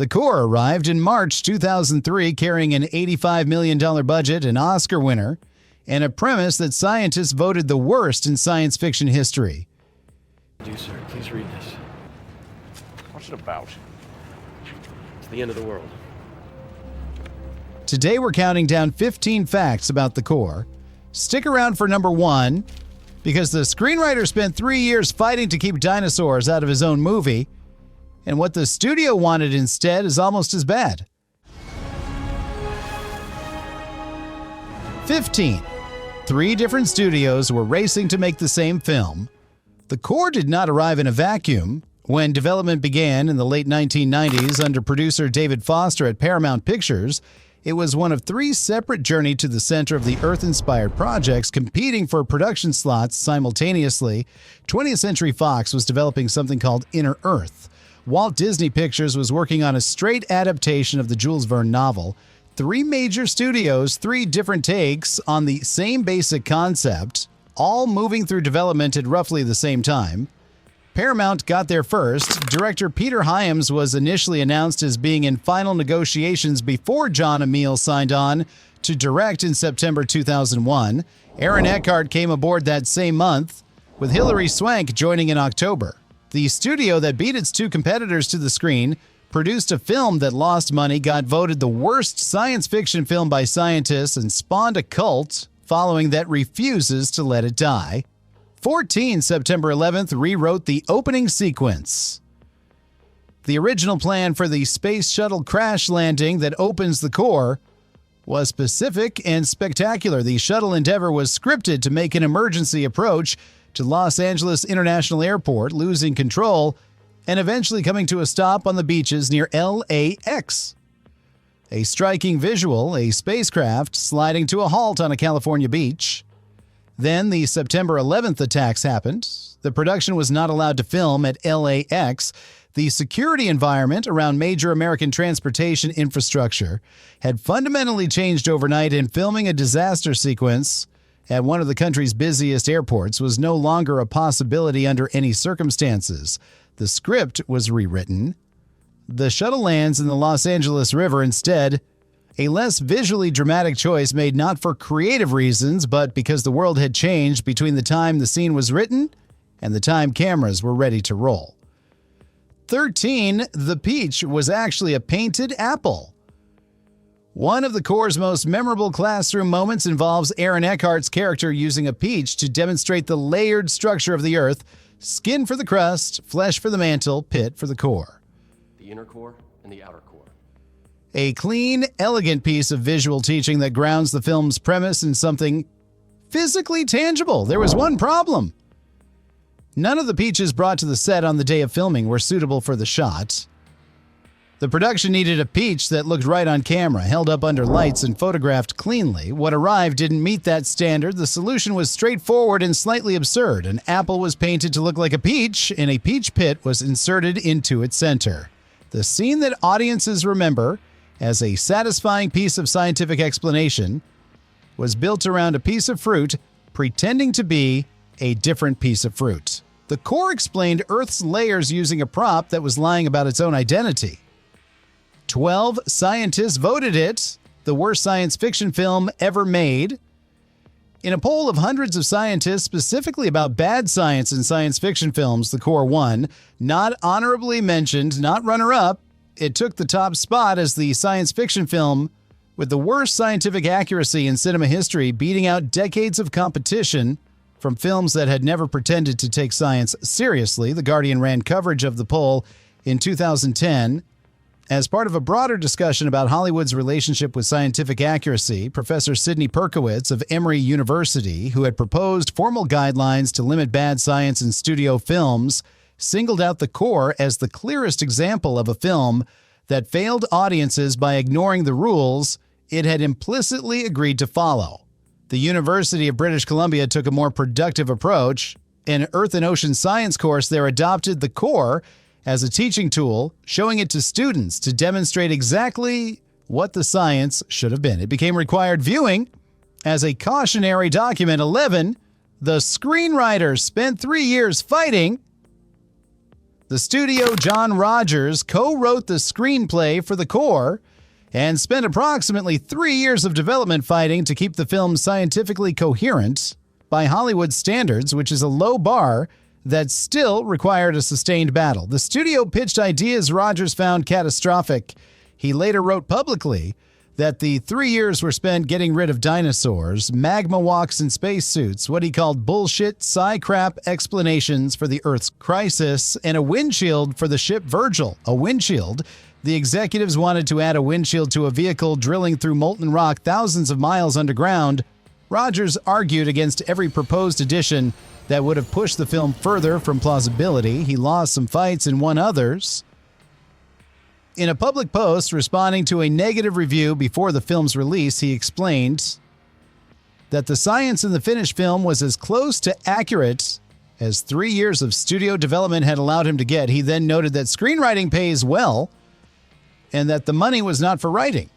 The core arrived in March 2003 carrying an $85 million budget, an Oscar winner, and a premise that scientists voted the worst in science fiction history. Sir, please read this. What's it about? It's the end of the world. Today we're counting down 15 facts about the core. Stick around for number 1, because the screenwriter spent 3 years fighting to keep dinosaurs out of his own movie, and what the studio wanted instead is almost as bad. 15. 3 different studios were racing to make the same film. The core did not arrive in a vacuum. When development began in the late 1990s under producer David Foster at Paramount Pictures, it was one of 3 separate journey to the center of the Earth-inspired projects competing for production slots simultaneously. 20th Century Fox was developing something called Inner Earth. Walt Disney Pictures was working on a straight adaptation of the Jules Verne novel. 3 major studios, 3 different takes on the same basic concept, all moving through development at roughly the same time. Paramount got there first. Director Peter Hyams was initially announced as being in final negotiations before John Amiel signed on to direct in September 2001. Aaron Eckhart came aboard that same month, with Hilary Swank joining in October. The studio that beat its 2 competitors to the screen produced a film that lost money, got voted the worst science fiction film by scientists, and spawned a cult following that refuses to let it die. 14. September 11th rewrote the opening sequence. The original plan for the space shuttle crash landing that opens the core was specific and spectacular. The shuttle Endeavour was scripted to make an emergency approach to Los Angeles International Airport, losing control and eventually coming to a stop on the beaches near LAX. A striking visual, a spacecraft sliding to a halt on a California beach. Then the September 11th attacks happened. The production was not allowed to film at LAX. The security environment around major American transportation infrastructure had fundamentally changed overnight, and filming a disaster sequence at one of the country's busiest airports was no longer a possibility under any circumstances. The script was rewritten. The shuttle lands in the Los Angeles River instead. A less visually dramatic choice made not for creative reasons, but because the world had changed between the time the scene was written and the time cameras were ready to roll. 13. The peach was actually a painted apple. One of the core's most memorable classroom moments involves Aaron Eckhart's character using a peach to demonstrate the layered structure of the Earth: skin for the crust, flesh for the mantle, pit for the core. The inner core and the outer core. A clean, elegant piece of visual teaching that grounds the film's premise in something physically tangible. There was one problem. None of the peaches brought to the set on the day of filming were suitable for the shot. The production needed a peach that looked right on camera, held up under lights and photographed cleanly. What arrived didn't meet that standard. The solution was straightforward and slightly absurd. An apple was painted to look like a peach, and a peach pit was inserted into its center. The scene that audiences remember as a satisfying piece of scientific explanation was built around a piece of fruit pretending to be a different piece of fruit. The core explained Earth's layers using a prop that was lying about its own identity. 12 scientists voted it the worst science fiction film ever made. In a poll of hundreds of scientists specifically about bad science in science fiction films, the core won. Not honorably mentioned, not runner-up. It took the top spot as the science fiction film with the worst scientific accuracy in cinema history, beating out decades of competition from films that had never pretended to take science seriously. The Guardian ran coverage of the poll in 2010. As part of a broader discussion about Hollywood's relationship with scientific accuracy, Professor Sidney Perkowitz of Emory University, who had proposed formal guidelines to limit bad science in studio films, singled out The Core as the clearest example of a film that failed audiences by ignoring the rules it had implicitly agreed to follow. The University of British Columbia took a more productive approach. An Earth and Ocean Science course there adopted The Core as a teaching tool, showing it to students to demonstrate exactly what the science should have been. It became required viewing as a cautionary document. 11, the screenwriter spent 3 years fighting The studio John Rogers co-wrote the screenplay for The Core and spent approximately 3 years of development fighting to keep the film scientifically coherent by Hollywood standards, which is a low bar that still required a sustained battle. The studio pitched ideas Rogers found catastrophic. He later wrote publicly that the 3 years were spent getting rid of dinosaurs, magma walks in spacesuits, what he called bullshit, sci-crap explanations for the Earth's crisis, and a windshield for the ship Virgil. A windshield. The executives wanted to add a windshield to a vehicle drilling through molten rock thousands of miles underground. Rogers argued against every proposed addition that would have pushed the film further from plausibility. He lost some fights and won others. In a public post responding to a negative review before the film's release, he explained that the science in the finished film was as close to accurate as 3 years of studio development had allowed him to get. He then noted that screenwriting pays well and that the money was not for writing.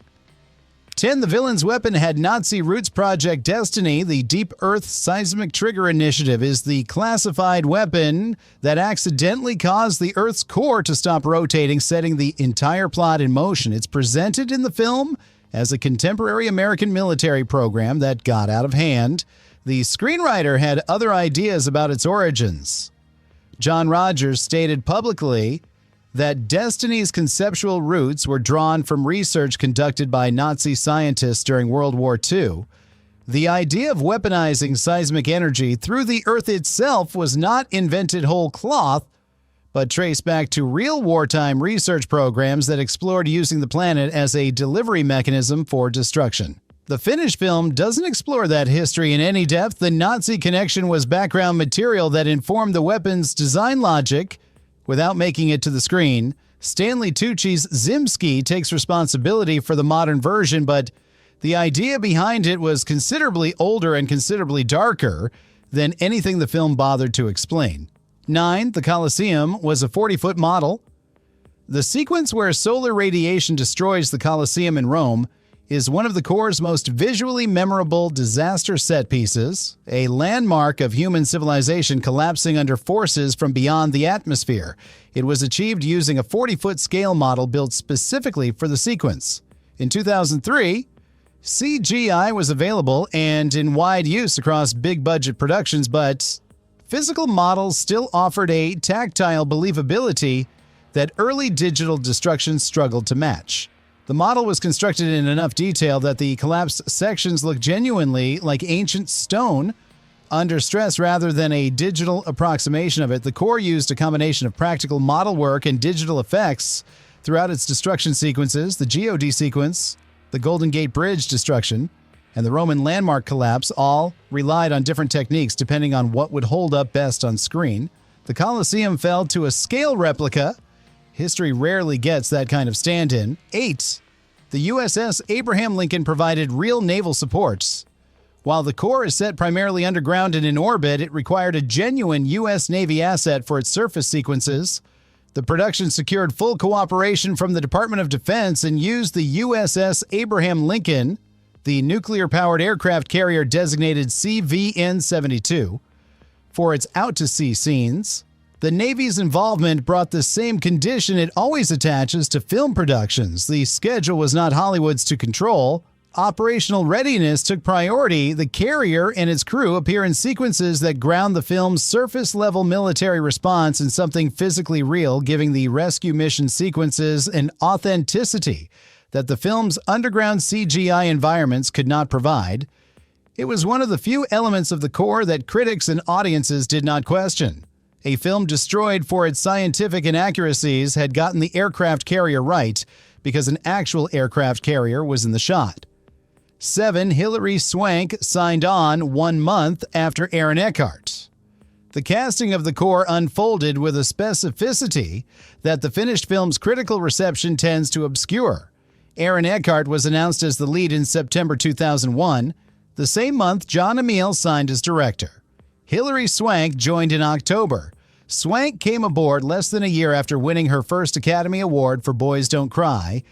10. The villain's weapon had Nazi roots. Project Destiny, the Deep Earth Seismic Trigger Initiative, is the classified weapon that accidentally caused the Earth's core to stop rotating, setting the entire plot in motion. It's presented in the film as a contemporary American military program that got out of hand. The screenwriter had other ideas about its origins. John Rogers stated publicly that Destiny's conceptual roots were drawn from research conducted by Nazi scientists during World War II. The idea of weaponizing seismic energy through the Earth itself was not invented whole cloth, but traced back to real wartime research programs that explored using the planet as a delivery mechanism for destruction. The finished film doesn't explore that history in any depth. The Nazi connection was background material that informed the weapon's design logic without making it to the screen. Stanley Tucci's Zimski takes responsibility for the modern version, but the idea behind it was considerably older and considerably darker than anything the film bothered to explain. 9. The Colosseum was a 40-foot model. The sequence where solar radiation destroys the Colosseum in Rome is one of the Core's most visually memorable disaster set pieces, a landmark of human civilization collapsing under forces from beyond the atmosphere. It was achieved using a 40-foot scale model built specifically for the sequence. In 2003, CGI was available and in wide use across big-budget productions, but physical models still offered a tactile believability that early digital destruction struggled to match. The model was constructed in enough detail that the collapsed sections look genuinely like ancient stone under stress rather than a digital approximation of it. The Core used a combination of practical model work and digital effects throughout its destruction sequences. The GOD sequence, the Golden Gate Bridge destruction, and the Roman landmark collapse all relied on different techniques depending on what would hold up best on screen. The Colosseum fell to a scale replica. History rarely gets that kind of stand-in. 8. The USS Abraham Lincoln provided real naval supports. While the Core is set primarily underground and in orbit, it required a genuine U.S. Navy asset for its surface sequences. The production secured full cooperation from the Department of Defense and used the USS Abraham Lincoln, the nuclear-powered aircraft carrier designated CVN-72, for its out-to-sea scenes. The Navy's involvement brought the same condition it always attaches to film productions. The schedule was not Hollywood's to control. Operational readiness took priority. The carrier and its crew appear in sequences that ground the film's surface-level military response in something physically real, giving the rescue mission sequences an authenticity that the film's underground CGI environments could not provide. It was one of the few elements of the Core that critics and audiences did not question. A film destroyed for its scientific inaccuracies had gotten the aircraft carrier right because an actual aircraft carrier was in the shot. 7. Hilary Swank signed on 1 month after Aaron Eckhart. The casting of the Core unfolded with a specificity that the finished film's critical reception tends to obscure. Aaron Eckhart was announced as the lead in September 2001. The same month, John Emile signed as director. Hilary Swank joined in October. Swank came aboard less than a year after winning her first Academy Award for Boys Don't Cry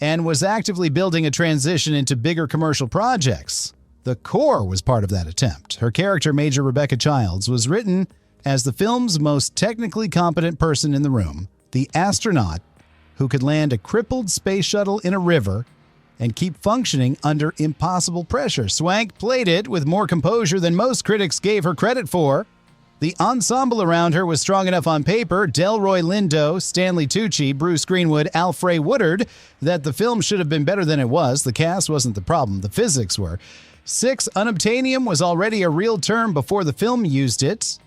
and was actively building a transition into bigger commercial projects. The Core was part of that attempt. Her character, Major Rebecca Childs, was written as the film's most technically competent person in the room, the astronaut who could land a crippled space shuttle in a river and keep functioning under impossible pressure. Swank played it with more composure than most critics gave her credit for. The ensemble around her was strong enough on paper, Delroy Lindo, Stanley Tucci, Bruce Greenwood, Alfred Woodard, that the film should have been better than it was. The cast wasn't the problem, the physics were. 6. Unobtainium was already a real term before the film used it.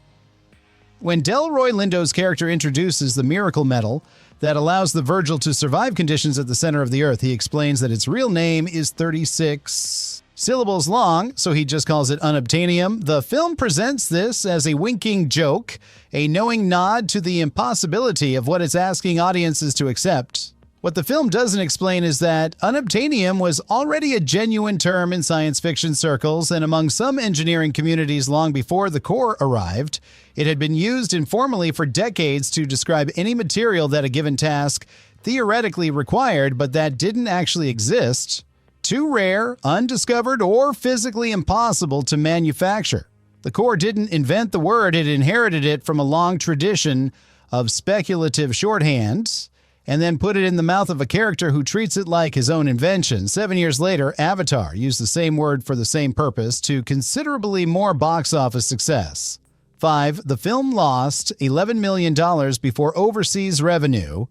When Delroy Lindo's character introduces the miracle metal that allows the Virgil to survive conditions at the center of the Earth, he explains that its real name is 36 syllables long, so he just calls it Unobtainium. The film presents this as a winking joke, a knowing nod to the impossibility of what it's asking audiences to accept. What the film doesn't explain is that unobtainium was already a genuine term in science fiction circles and among some engineering communities long before the core arrived. It had been used informally for decades to describe any material that a given task theoretically required, but that didn't actually exist. Too rare, undiscovered, or physically impossible to manufacture. The core didn't invent the word, it inherited it from a long tradition of speculative shorthand, and then put it in the mouth of a character who treats it like his own invention. 7 years later, Avatar used the same word for the same purpose to considerably more box office success. 5. The film lost $11 million before overseas revenue.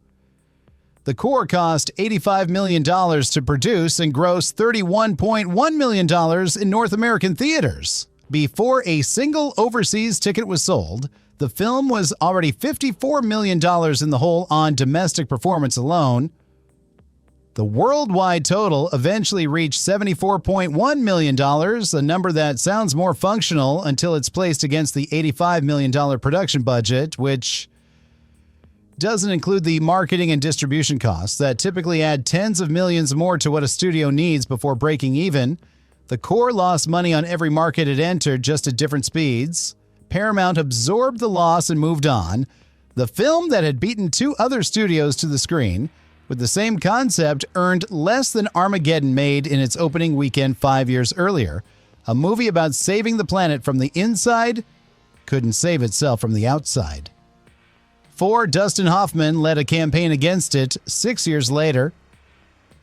The core cost $85 million to produce and grossed $31.1 million in North American theaters. Before a single overseas ticket was sold, the film was already $54 million in the hole on domestic performance alone. The worldwide total eventually reached $74.1 million, a number that sounds more functional until it's placed against the $85 million production budget, which doesn't include the marketing and distribution costs that typically add tens of millions more to what a studio needs before breaking even. The core lost money on every market it entered, just at different speeds. Paramount absorbed the loss and moved on. The film that had beaten 2 other studios to the screen with the same concept earned less than Armageddon made in its opening weekend 5 years earlier. A movie about saving the planet from the inside couldn't save itself from the outside. 4. Dustin Hoffman led a campaign against it 6 years later.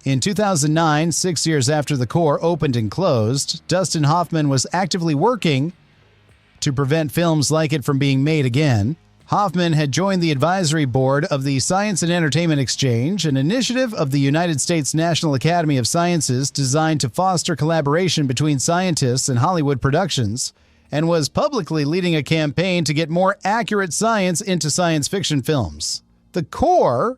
In 2009, 6 years after the core opened and closed, Dustin Hoffman was actively working to prevent films like it from being made again. Hoffman had joined the advisory board of the Science and Entertainment Exchange, an initiative of the United States National Academy of Sciences designed to foster collaboration between scientists and Hollywood productions, and was publicly leading a campaign to get more accurate science into science fiction films. The Core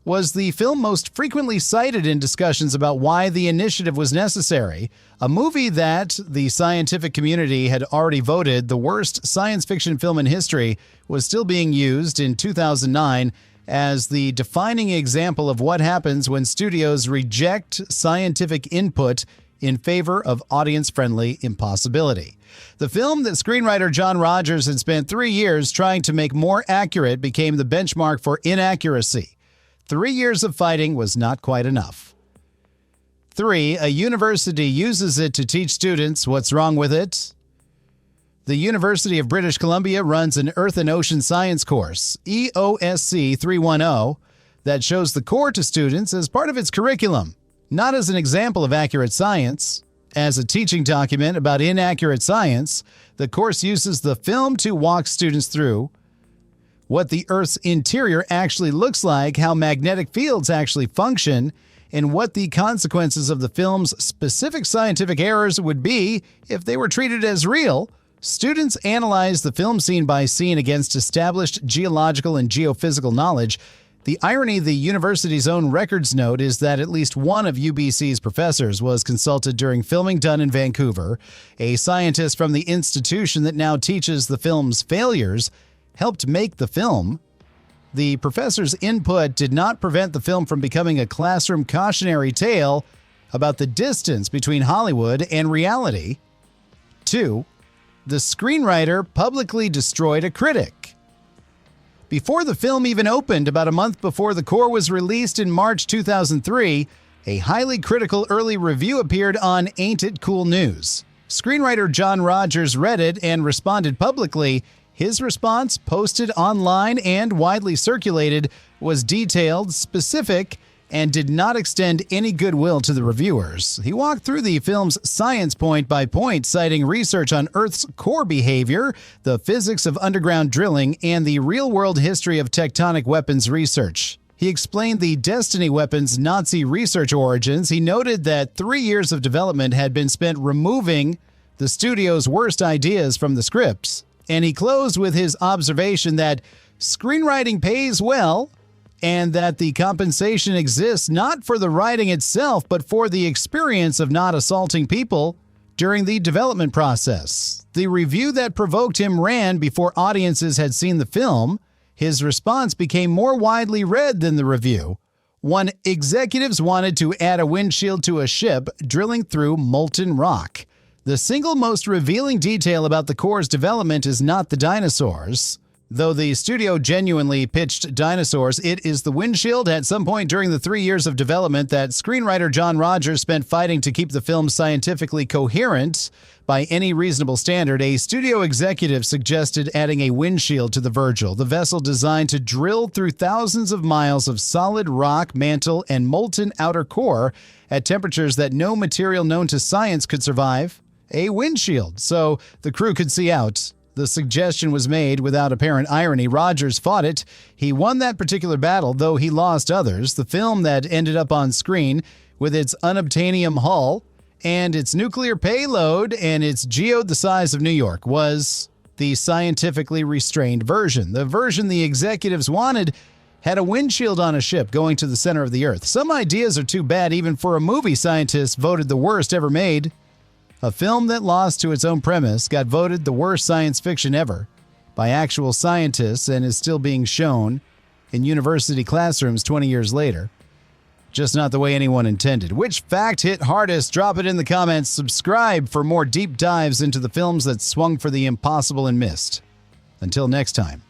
was the film most frequently cited in discussions about why the initiative was necessary, a movie that the scientific community had already voted the worst science fiction film in history was still being used in 2009 as the defining example of what happens when studios reject scientific input in favor of audience-friendly impossibility. The film that screenwriter John Rogers had spent 3 years trying to make more accurate became the benchmark for inaccuracy. 3 years of fighting was not quite enough. 3. A university uses it to teach students what's wrong with it. The University of British Columbia runs an Earth and Ocean Science course, EOSC 310, that shows the core to students as part of its curriculum, not as an example of accurate science. As a teaching document about inaccurate science, the course uses the film to walk students through what the Earth's interior actually looks like, how magnetic fields actually function, and what the consequences of the film's specific scientific errors would be if they were treated as real. Students analyze the film scene by scene against established geological and geophysical knowledge. The irony the university's own records note is that at least one of UBC's professors was consulted during filming done in Vancouver. A scientist from the institution that now teaches the film's failures helped make the film. The professor's input did not prevent the film from becoming a classroom cautionary tale about the distance between Hollywood and reality. 2. The screenwriter publicly destroyed a critic. Before the film even opened, about a month before the core was released in March 2003, a highly critical early review appeared on Ain't It Cool News. Screenwriter John Rogers read it and responded publicly, His response, posted online and widely circulated, was detailed, specific, and did not extend any goodwill to the reviewers. He walked through the film's science point by point, citing research on Earth's core behavior, the physics of underground drilling, and the real-world history of tectonic weapons research. He explained the Destiny weapon's Nazi research origins. He noted that 3 years of development had been spent removing the studio's worst ideas from the scripts. And he closed with his observation that screenwriting pays well, and that the compensation exists not for the writing itself, but for the experience of not assaulting people during the development process. The review that provoked him ran before audiences had seen the film. His response became more widely read than the review. One, executives wanted to add a windshield to a ship drilling through molten rock. The single most revealing detail about the core's development is not the dinosaurs. Though the studio genuinely pitched dinosaurs, it is the windshield at some point during the 3 years of development that screenwriter John Rogers spent fighting to keep the film scientifically coherent by any reasonable standard. A studio executive suggested adding a windshield to the Virgil, the vessel designed to drill through thousands of miles of solid rock, mantle, and molten outer core at temperatures that no material known to science could survive. A windshield, so the crew could see out. The suggestion was made without apparent irony. Rogers fought it. He won that particular battle, though he lost others. The film that ended up on screen with its unobtainium hull and its nuclear payload and its geode the size of New York was the scientifically restrained version. The version the executives wanted had a windshield on a ship going to the center of the Earth. Some ideas are too bad even for a movie scientist voted the worst ever made. A film that lost to its own premise got voted the worst science fiction ever by actual scientists and is still being shown in university classrooms 20 years later. Just not the way anyone intended. Which fact hit hardest? Drop it in the comments. Subscribe for more deep dives into the films that swung for the impossible and missed. Until next time.